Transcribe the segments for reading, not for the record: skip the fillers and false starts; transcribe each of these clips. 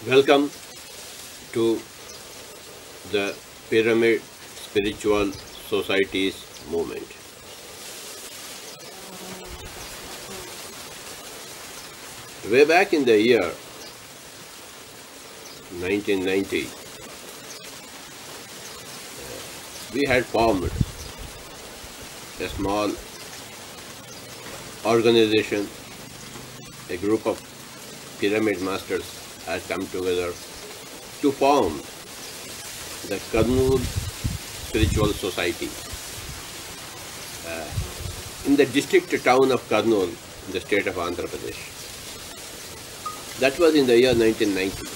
Welcome to the Pyramid Spiritual Societies movement. Way back in the year 1990, we had formed a small organization, a group of pyramid masters had come together to form the Kurnool Spiritual Society in the district town of Kurnool in the state of Andhra Pradesh. That was in the year 1990.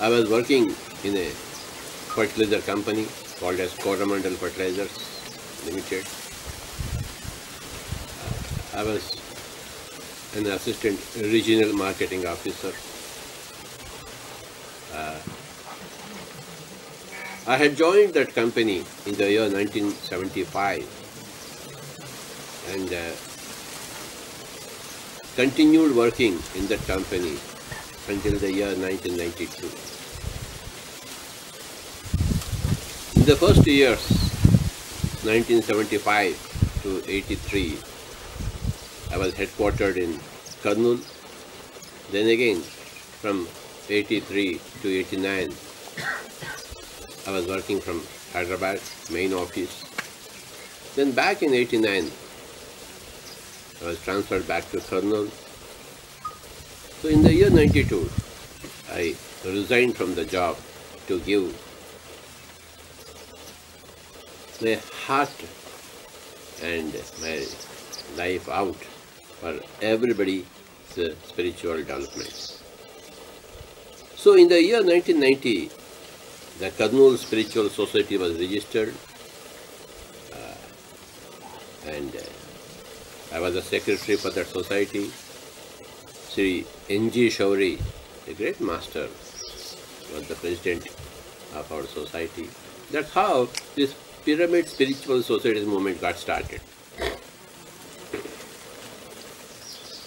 I was working in a fertilizer company called as Coromandel Fertilizers Limited. I was an assistant regional marketing officer. I had joined that company in the year 1975 and continued working in that company until the year 1992. In the first years, 1975 to 83, I was headquartered in Kurnool. Then again, from 83 to 89, I was working from Hyderabad, main office. Then back in 89, I was transferred back to Kurnool. So in the year 92, I resigned from the job to give my heart and my life out for everybody's spiritual development. So in the year 1990, the Kurnool Spiritual Society was registered and I was the secretary for that society. Sri N.G. Shauri, a great master, was the president of our society. That's how this Pyramid Spiritual Societies movement got started.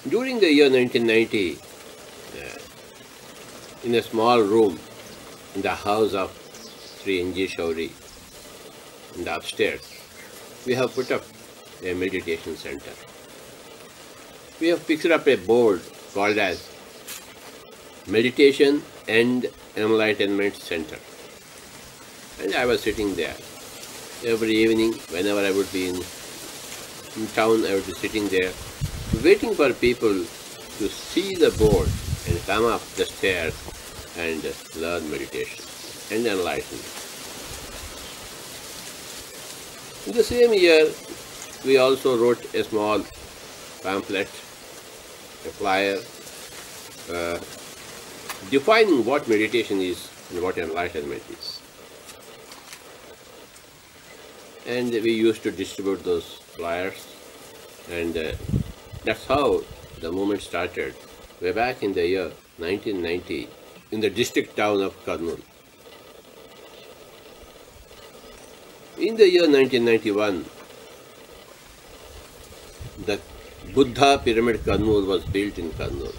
During the year 1990, in a small room in the house of Sri N.G. Shauri, in the upstairs, we have put up a meditation center. We have fixed up a board called as Meditation and Enlightenment Center. And I was sitting there. Every evening, whenever I would be in town, I would be sitting there, waiting for people to see the board and come up the stairs and learn meditation and enlightenment. In the same year, we also wrote a small pamphlet, a flyer, defining what meditation is and what enlightenment is. And we used to distribute those flyers, and that's how the movement started way back in the year 1990 in the district town of Kurnool. In the year 1991, the Buddha Pyramid Kurnool was built in Kurnool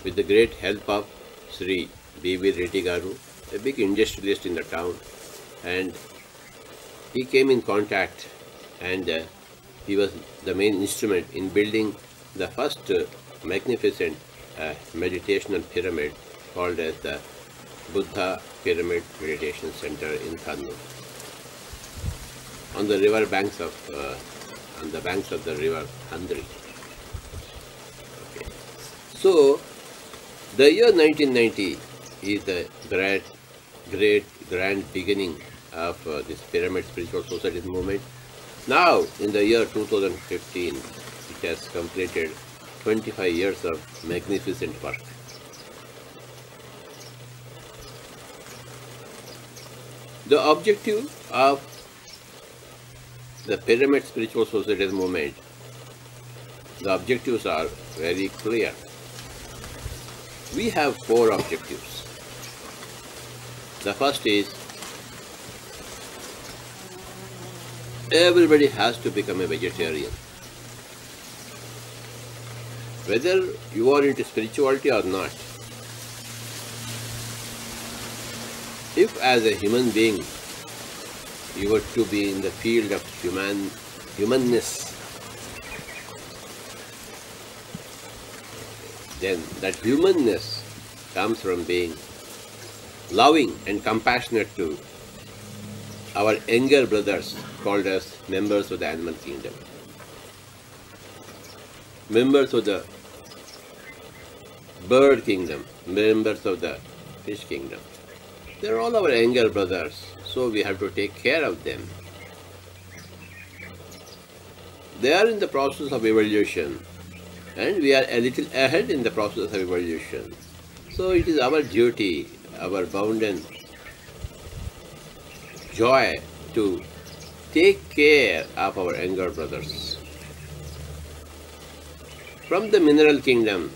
with the great help of Sri B.V. Reddy Garu, a big industrialist in the town, and he came in contact and he was the main instrument in building the first magnificent meditational pyramid called as the Buddha Pyramid Meditation Center in Kurnool. On the river banks of the river Handri. Okay. So the year 1990 is the grand beginning of this Pyramid Spiritual Societies movement. Now, in the year 2015, it has completed 25 years of magnificent work. The objective of the Pyramid Spiritual Societies movement, the objectives are very clear. We have 4 objectives. The first is everybody has to become a vegetarian. whether you are into spirituality or not, if as a human being you were to be in the field of humanness, then that humanness comes from being loving and compassionate to our younger brothers called as members of the animal kingdom, members of the bird kingdom, members of the fish kingdom. They are all our younger brothers, so we have to take care of them. They are in the process of evolution, and we are a little ahead in the process of evolution. So it is our duty, our bounden joy to take care of our younger brothers. From the mineral kingdom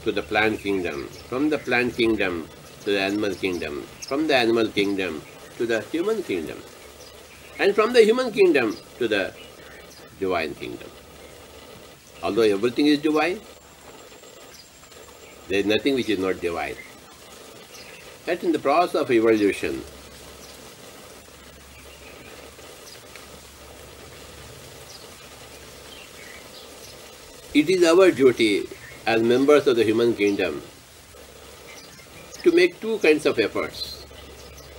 to the plant kingdom, from the plant kingdom to the animal kingdom, from the animal kingdom to the human kingdom, and from the human kingdom to the divine kingdom. Although everything is divine, there is nothing which is not divine. Yet in the process of evolution, it is our duty as members of the human kingdom to make two kinds of efforts.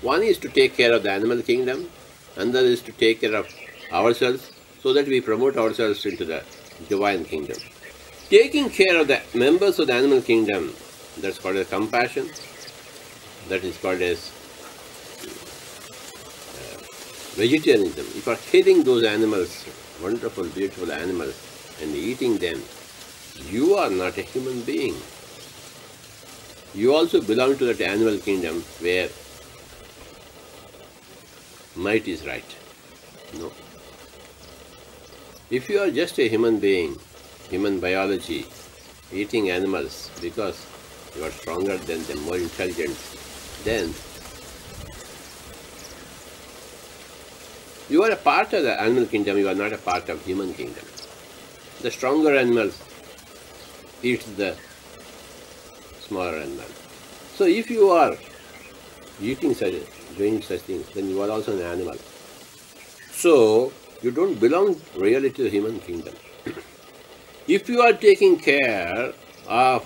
One is to take care of the animal kingdom, another is to take care of ourselves so that we promote ourselves into the divine kingdom. Taking care of the members of the animal kingdom, that's called as compassion, that is called as vegetarianism. If you are killing those animals, wonderful, beautiful animals, and eating them, you are not a human being. You also belong to that animal kingdom where might is right. No. If you are just a human being, human biology, eating animals because you are stronger than them, more intelligent, then you are a part of the animal kingdom, you are not a part of human kingdom. The stronger animals eat the smaller animal. So if you are doing such things, then you are also an animal. So you don't belong really to the human kingdom. If you are taking care of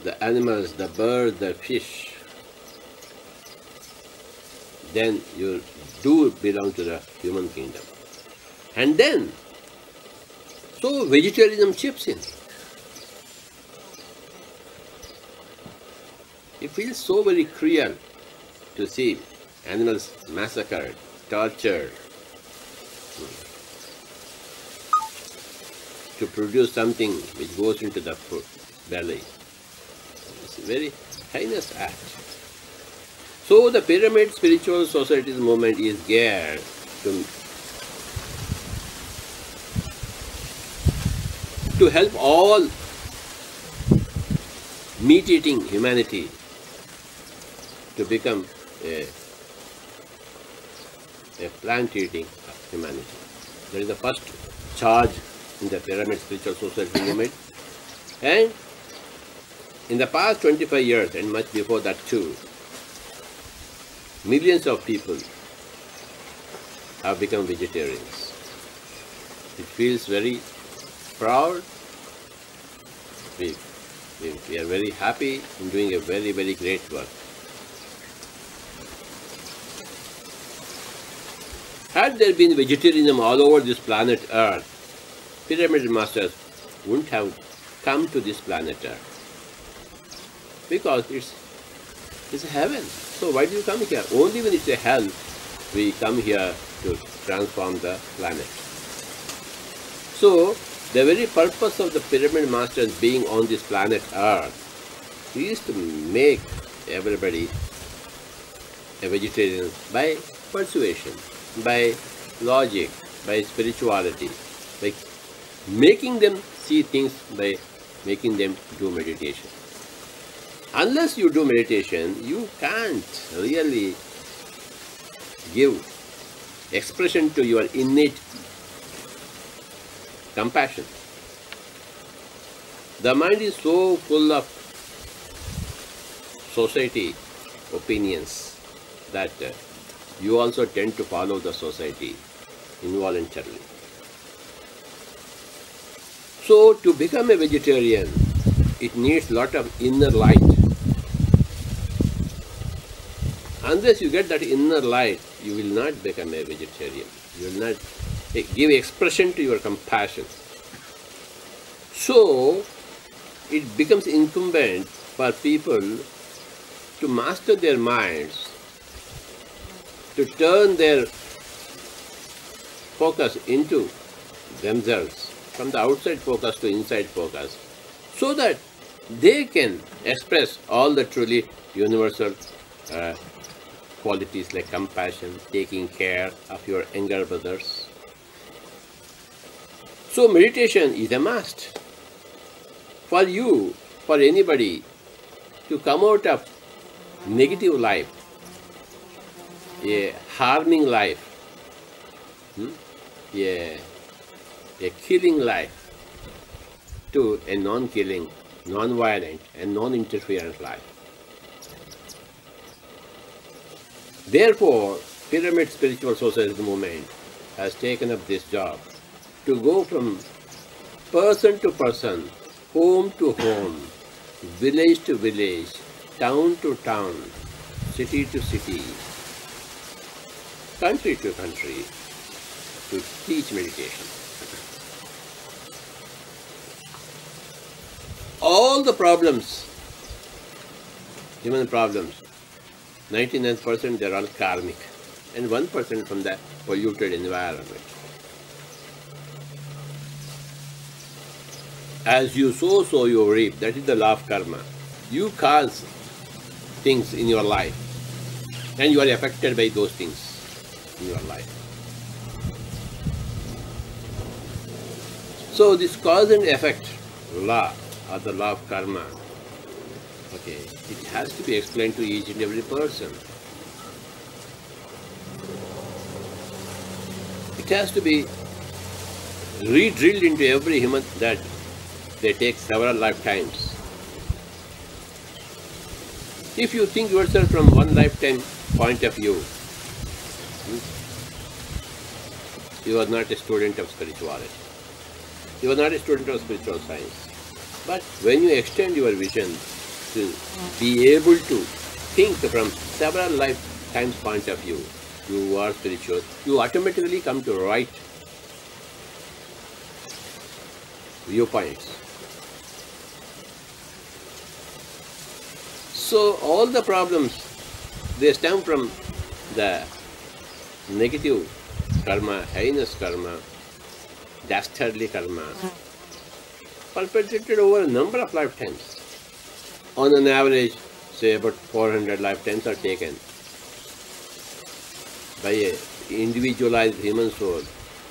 the animals, the birds, the fish, then you do belong to the human kingdom. And then, so vegetarianism chips in. It feels so very cruel to see animals massacred, tortured, to produce something which goes into the belly. It's a very heinous act. So the pyramid spiritual societies movement is geared to help all meat-eating humanity to become a plant-eating humanity. That is the first charge in the pyramid spiritual society movement. And in the past 25 years, and much before that too, millions of people have become vegetarians. It feels very proud. We are very happy in doing a very, very great work. Had there been vegetarianism all over this planet Earth, pyramid masters wouldn't have come to this planet Earth. Because it's a heaven. So why do you come here? Only when it's a hell, we come here to transform the planet. So the very purpose of the pyramid masters being on this planet Earth is to make everybody a vegetarian by persuasion, by logic, by spirituality, by making them see things, by making them do meditation. Unless you do meditation, you can't really give expression to your innate compassion. The mind is so full of society opinions that you also tend to follow the society involuntarily. So to become a vegetarian, it needs a lot of inner light. Unless you get that inner light, you will not become a vegetarian. You will not give expression to your compassion. So it becomes incumbent for people to master their minds, to turn their focus into themselves, from the outside focus to inside focus, so that they can express all the truly universal qualities like compassion, taking care of your younger brothers. So meditation is a must for you, for anybody, to come out of negative life, a harming life, a killing life, to a non-killing, non-violent and non-interference life. Therefore, Pyramid Spiritual Society movement has taken up this job to go from person to person, home to home, village to village, town to town, city to city, country to country, to teach meditation. All the problems, human problems, 99% they are all karmic, and 1% from the polluted environment. As you sow, so you reap. That is the law of karma. You cause things in your life, and you are affected by those things in your life. So this cause and effect law, or the law of karma, okay, it has to be explained to each and every person. It has to be re-drilled into every human that they take several lifetimes. If you think yourself from one lifetime point of view, you are not a student of spirituality. You are not a student of spiritual science. But when you extend your vision to be able to think from several lifetimes point of view, you are spiritual, you automatically come to right viewpoints. So all the problems, they stem from the negative karma, heinous karma, dastardly karma, perpetrated over a number of lifetimes. On an average, say about 400 lifetimes are taken by an individualized human soul,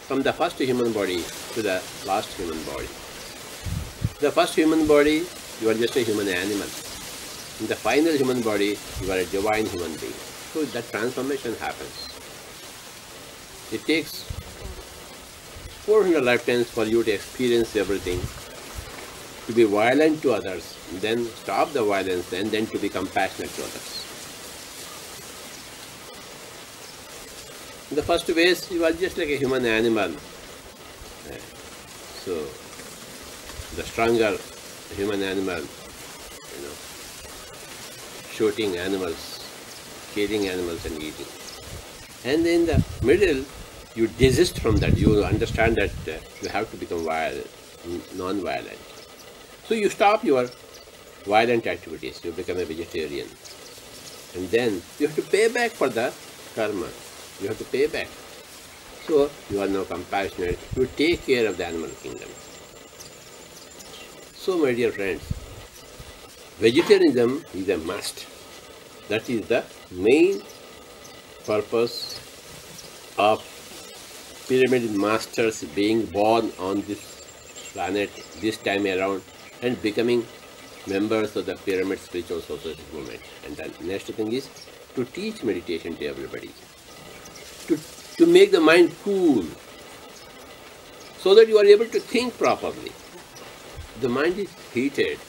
from the first human body to the last human body. The first human body, you are just a human animal. In the final human body, you are a divine human being. So that transformation happens. It takes 400 lifetimes for you to experience everything, to be violent to others, then stop the violence, and then to be compassionate to others. In the first phase, you are just like a human animal. So, the stronger human animal, shooting animals, killing animals and eating. And in the middle, you desist from that. You understand that you have to become violent, non-violent. So you stop your violent activities, you become a vegetarian. And then you have to pay back for the karma. You have to pay back. So you are now compassionate, you take care of the animal kingdom. So my dear friends, vegetarianism is a must. That is the main purpose of pyramid masters being born on this planet this time around and becoming members of the Pyramid Spiritual Society movement. And the next thing is to teach meditation to everybody, to make the mind cool, so that you are able to think properly. The mind is heated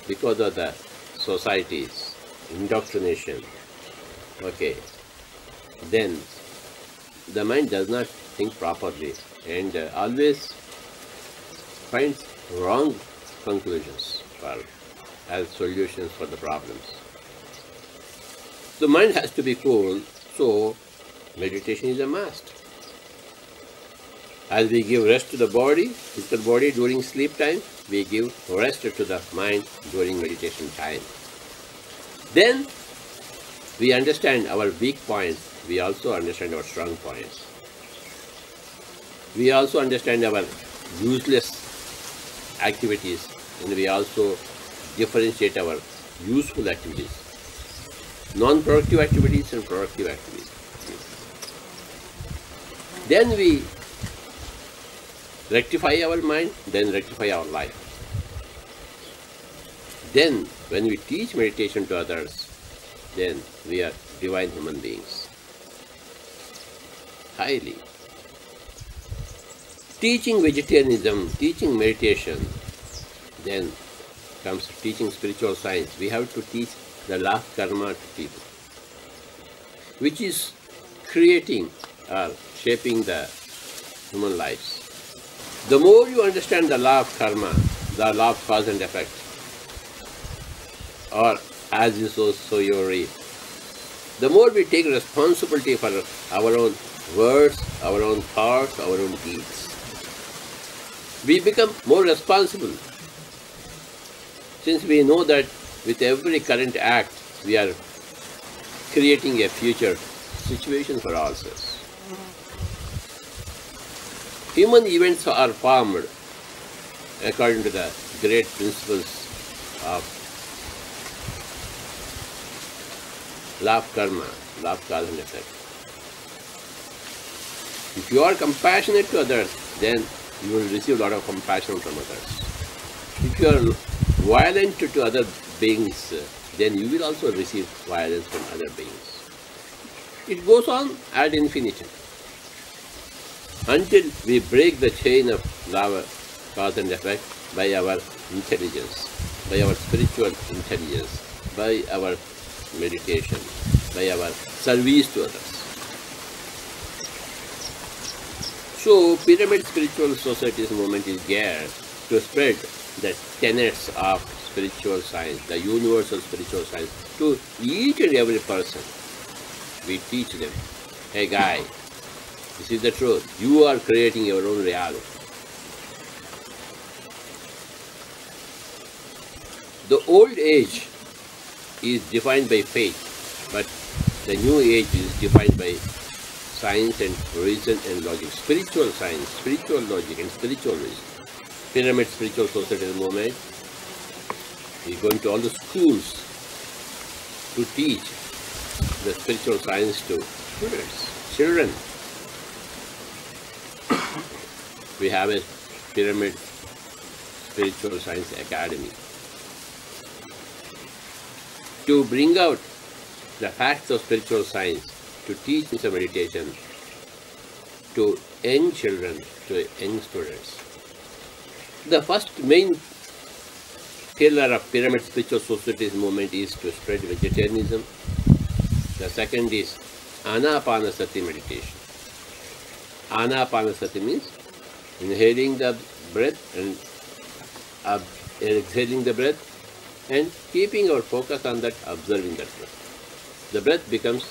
because of the society's indoctrination. Okay. Then the mind does not think properly and always finds wrong conclusions as solutions for the problems. The mind has to be cool, so meditation is a must. As we give rest to the body, physical body during sleep time, we give rest to the mind during meditation time. Then we understand our weak points, we also understand our strong points. We also understand our useless activities, and we also differentiate our useful activities, non-productive activities and productive activities. Then we rectify our mind, then rectify our life. Then when we teach meditation to others, then we are divine human beings. Highly. Teaching vegetarianism, teaching meditation, then comes teaching spiritual science. We have to teach the law of karma to people, which is creating or shaping the human lives. The more you understand the law of karma, the law of cause and effect, or as you sow, so you reap, the more we take responsibility for our own words, our own thoughts, our own deeds. We become more responsible, since we know that with every current act, we are creating a future situation for ourselves. Human events are formed according to the great principles of law of karma, law of cause and effect. If you are compassionate to others, then you will receive a lot of compassion from others. If you are violent to other beings, then you will also receive violence from other beings. It goes on ad infinitum, until we break the chain of law of cause and effect by our intelligence, by our spiritual intelligence, by our meditation, by our service to others. So, Pyramid Spiritual Society's movement is geared to spread the tenets of spiritual science, the universal spiritual science, to each and every person. We teach them, hey guy, this is the truth. You are creating your own reality. The old age is defined by faith, but the new age is defined by science and reason and logic. Spiritual science, spiritual logic and spiritual reason. Pyramid Spiritual Society at the moment is going to all the schools to teach the spiritual science to students, children. We have a Pyramid Spiritual Science Academy to bring out the facts of spiritual science, to teach this meditation to young children, to young students. The first main pillar of Pyramid Spiritual Society's movement is to spread vegetarianism. The second is Anapanasati meditation. Anapanasati means inhaling the breath and exhaling the breath and keeping our focus on that, observing that breath. The breath becomes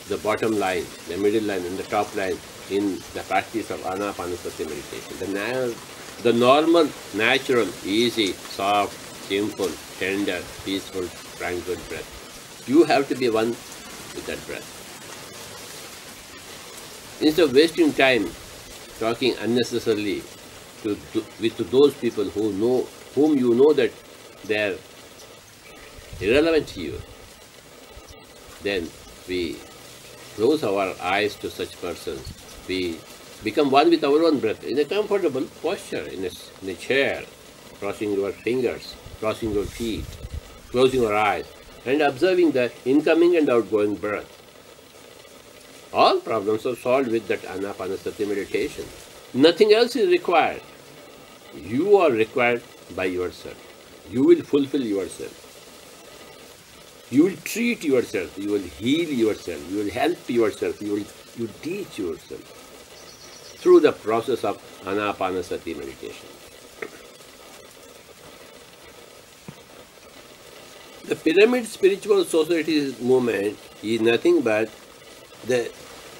the bottom line, the middle line and the top line in the practice of Anapanasati meditation. The normal, natural, easy, soft, simple, tender, peaceful, tranquil breath. You have to be one with that breath. Instead of wasting time talking unnecessarily with those people whom you know that they are irrelevant to you, then we close our eyes to such persons. We become one with our own breath in a comfortable posture, in a chair, crossing your fingers, crossing your feet, closing your eyes, and observing the incoming and outgoing breath. All problems are solved with that Anapanasati meditation. Nothing else is required. You are required by yourself. You will fulfill yourself. You will treat yourself. You will heal yourself. You will help yourself. You teach yourself through the process of anapanasati meditation. The pyramid spiritual society movement is nothing but the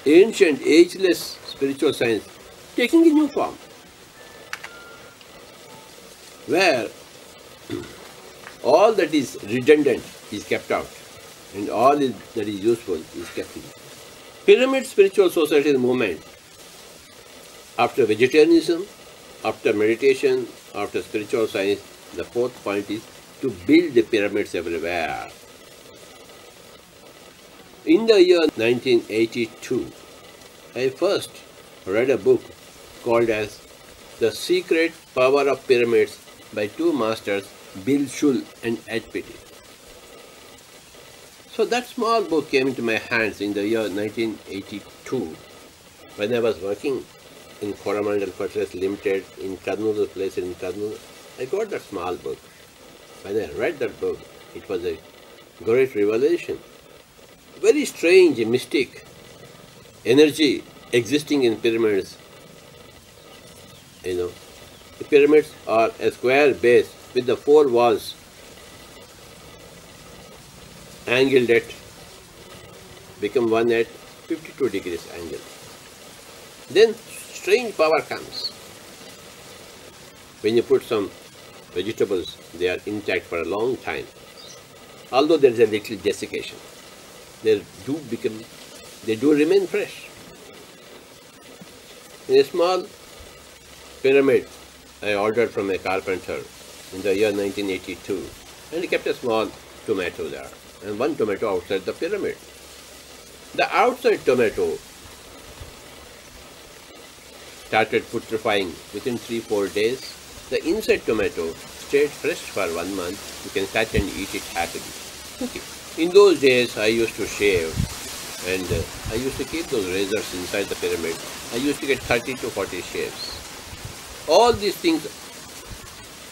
ancient, ageless spiritual science taking a new form, where all that is redundant is kept out and all that is useful is kept in. Pyramid spiritual society movement, after vegetarianism, after meditation, after spiritual science, the fourth point is to build the pyramids everywhere. In the year 1982, I first read a book called as The Secret Power of Pyramids by two masters, Bill Schul and Ed Petty. So that small book came into my hands in the year 1982 when I was working in Coromandel Fertilizers Limited in Kurnool, place in Kurnool. I got that small book. When I read that book, it was a great revelation. Very strange, mystic energy existing in pyramids. The pyramids are a square base with the four walls angled at, become one at 52 degrees angle. Then strange power comes. When you put some vegetables, they are intact for a long time. Although there is a little desiccation, they do remain fresh. In a small pyramid I ordered from a carpenter in the year 1982, and he kept a small tomato there and one tomato outside the pyramid. The outside tomato started putrefying within 3-4 days. The inside tomato stayed fresh for 1 month. You can cut and eat it happily. Okay. In those days, I used to shave, and I used to keep those razors inside the pyramid. I used to get 30 to 40 shaves. All these things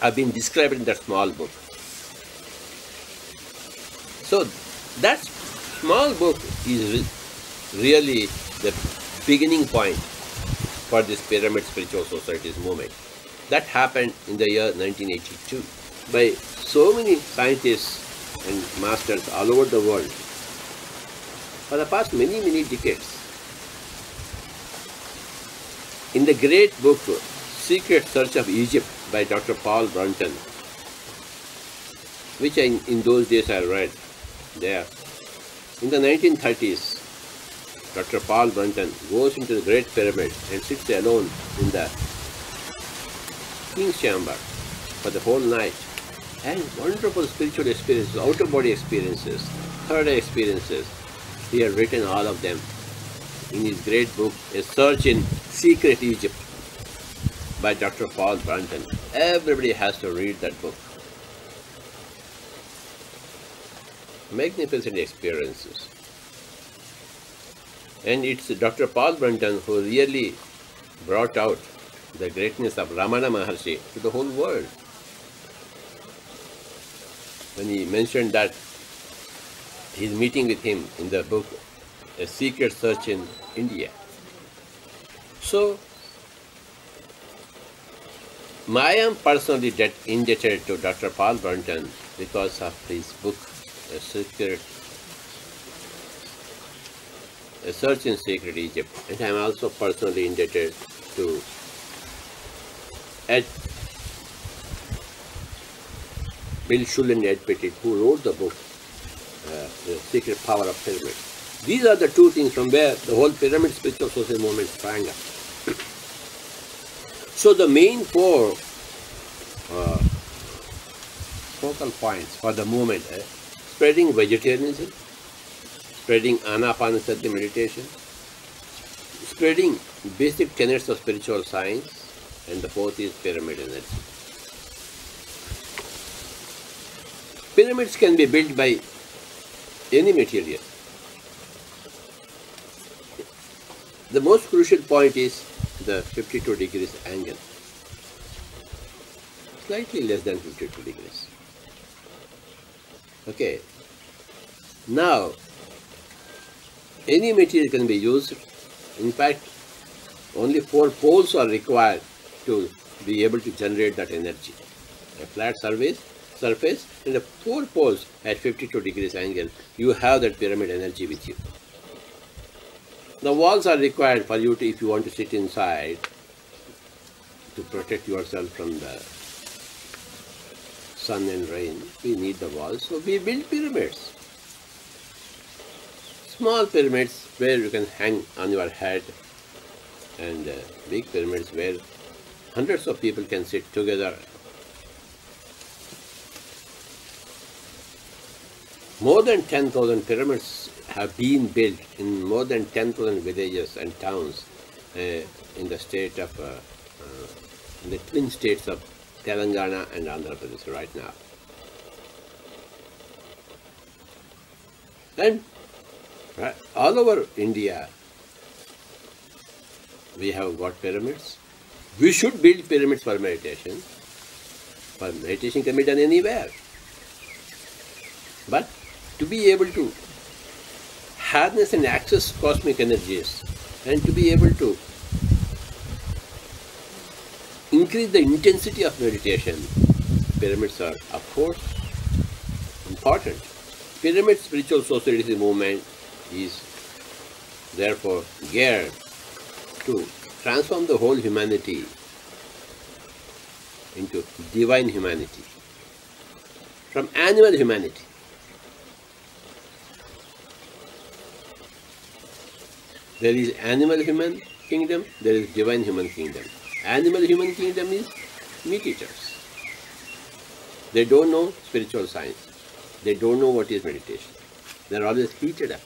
have been described in that small book. So that small book is really the beginning point for this pyramid spiritual societies movement. That happened in the year 1982 by so many scientists and masters all over the world for the past many decades. In the great book Secret Search of Egypt by Dr. Paul Brunton, which in those days I read there, in the 1930s, Dr. Paul Brunton goes into the Great Pyramid and sits alone in the King's Chamber for the whole night, and wonderful spiritual experiences, out-of-body experiences, third-eye experiences. He had written all of them in his great book, A Search in Secret Egypt by Dr. Paul Brunton. Everybody has to read that book. Magnificent experiences. And it's Dr. Paul Brunton who really brought out the greatness of Ramana Maharshi to the whole world. When he mentioned that he's meeting with him in the book, A Secret Search in India. So, I am personally indebted to Dr. Paul Brunton because of his book, A Search in Secret Egypt. And I am also personally indebted to Bill Schul and Ed Petty, who wrote the book, The Secret Power of Pyramid. These are the two things from where the whole pyramid spiritual social movement sprang up. So the main four focal points for the movement: spreading vegetarianism, spreading anapanasati meditation, spreading basic tenets of spiritual science, and the fourth is pyramid energy. Pyramids can be built by any material. The most crucial point is the 52 degrees angle. slightly less than 52 degrees. Okay. Now, any material can be used. In fact, only 4 poles are required to be able to generate that energy. A flat surface and the 4 poles at 52 degrees angle, you have that pyramid energy with you. The walls are required for you to, if you want to sit inside, to protect yourself from the sun and rain. We need the walls, so we build pyramids. Small pyramids where you can hang on your head, and big pyramids where hundreds of people can sit together. More than 10,000 pyramids have been built in more than 10,000 villages and towns in the state of, in the twin states of Telangana and Andhra Pradesh right now. And all over India, we have got pyramids. We should build pyramids for meditation. For meditation can be done anywhere. But to be able to harness and access cosmic energies and to be able to increase the intensity of meditation, pyramids are, of course, important. Pyramid spiritual society movement is therefore geared to transform the whole humanity into divine humanity, from animal humanity. There is animal human kingdom, there is divine human kingdom. Animal human kingdom is meat eaters. They don't know spiritual science. They don't know what is meditation. They are always heated up,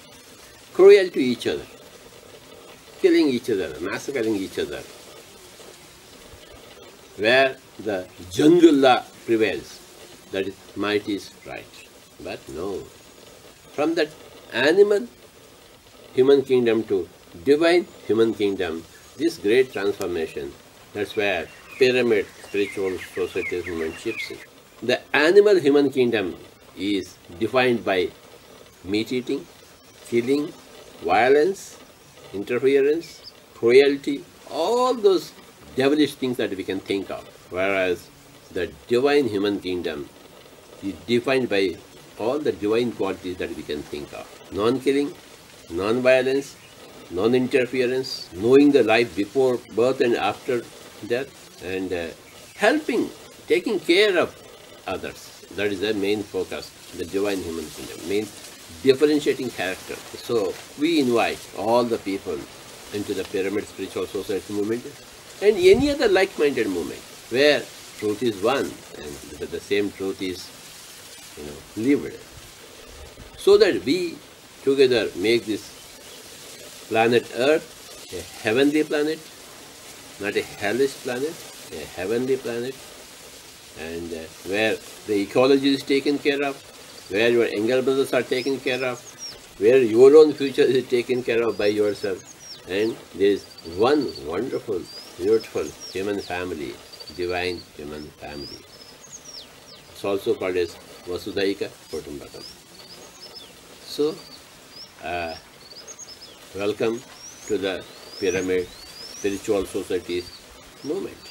cruel to each other, killing each other, massacring each other. Where the Jandullah prevails, that is, might is right. But no. From that animal human kingdom to divine human kingdom, this great transformation, that's where pyramid spiritual societies movement chips in. The animal human kingdom is defined by meat eating, killing, violence, interference, cruelty, all those devilish things that we can think of. Whereas the divine human kingdom is defined by all the divine qualities that we can think of. Non-killing, non-violence, non-interference, knowing the life before birth and after death, and helping, taking care of others. That is the main focus, the divine human kingdom, main differentiating character. So we invite all the people into the pyramid spiritual society movement and any other like-minded movement where truth is one and the same truth is, lived. So that we together make this planet Earth a heavenly planet, not a hellish planet, a heavenly planet, and where the ecology is taken care of, where your younger brothers are taken care of, where your own future is taken care of by yourself. And there is one wonderful, beautiful human family, divine human family. It's also called as Vasudaika Kutumbakam. So, welcome to the Pyramid Spiritual Societies movement.